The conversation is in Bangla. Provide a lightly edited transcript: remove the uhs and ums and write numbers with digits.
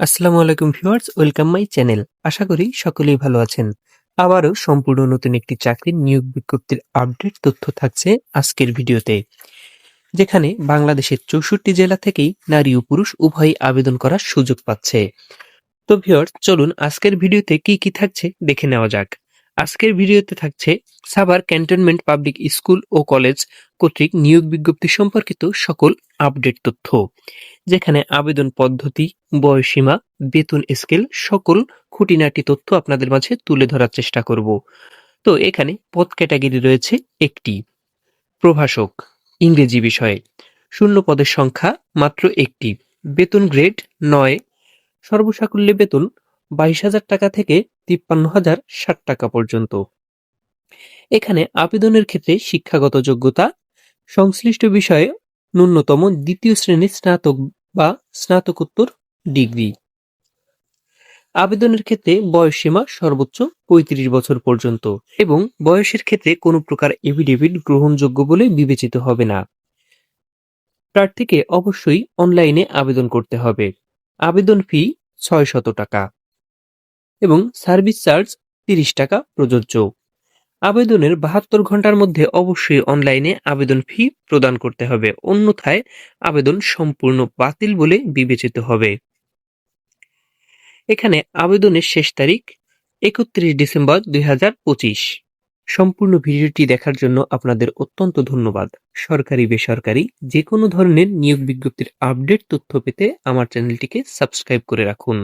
আসসালামু আলাইকুম ভিউয়ার্স, ওয়েলকাম মাই চ্যানেল। আশা করি সকলেই ভালো আছেন। আবারও সম্পূর্ণ নতুন একটি চাকরির নিয়োগ বিজ্ঞপ্তির আপডেট তথ্য থাকছে আজকের ভিডিওতে, যেখানে বাংলাদেশের 64 জেলা থেকেই নারী ও পুরুষ উভয়ই আবেদন করার সুযোগ পাচ্ছে। তো ভিউয়ার্স, চলুন আজকের ভিডিওতে কি কি থাকছে দেখে নেওয়া যাক। আজকের ভিডিওতে থাকছে সাভার ক্যান্টনমেন্ট পাবলিক স্কুল ও কলেজ কর্তৃক নিয়োগ বিজ্ঞপ্তি সম্পর্কিত সকল আপডেট তথ্য, যেখানে আবেদন পদ্ধতি, বয়সীমা, বেতন স্কেল সকল খুঁটিনাটি তথ্য আপনাদের মাঝে তুলে ধরার চেষ্টা করব। তো এখানে পদ ক্যাটাগরি রয়েছে একটি, প্রভাষক ইংরেজি বিষয়ে, শূন্য পদের সংখ্যা মাত্র একটি, বেতন গ্রেড 9, সর্বসাকুল্য বেতন 22,000 টাকা থেকে 53,060 টাকা পর্যন্ত। এখানে আবেদনের ক্ষেত্রে শিক্ষাগত যোগ্যতা সংশ্লিষ্ট বিষয়ে ন্যূনতম দ্বিতীয় শ্রেণীর স্নাতক বা স্নাতকোত্তর ডিগ্রি। আবেদনের ক্ষেত্রে বয়সসীমা সর্বোচ্চ 35 বছর পর্যন্ত এবং বয়সের ক্ষেত্রে কোনো প্রকার এফিডেভিট গ্রহণযোগ্য বলে বিবেচিত হবে না। প্রার্থীকে অবশ্যই অনলাইনে আবেদন করতে হবে। আবেদন ফি 600 টাকা এবং সার্ভিস চার্জ 30 টাকা প্রযোজ্য। আবেদনের 72 ঘন্টার মধ্যে অবশ্যই অনলাইনে আবেদন ফি প্রদান করতে হবে, অন্যথায় আবেদন সম্পূর্ণ বাতিল বলে বিবেচিত হবে। এখানে আবেদনের শেষ তারিখ 31 ডিসেম্বর 2025। সম্পূর্ণ ভিডিওটি দেখার জন্য আপনাদের অত্যন্ত ধন্যবাদ। সরকারি বেসরকারি যে কোনো ধরনের নিয়োগ বিজ্ঞপ্তির আপডেট তথ্য পেতে আমার চ্যানেলটিকে সাবস্ক্রাইব করে রাখুন।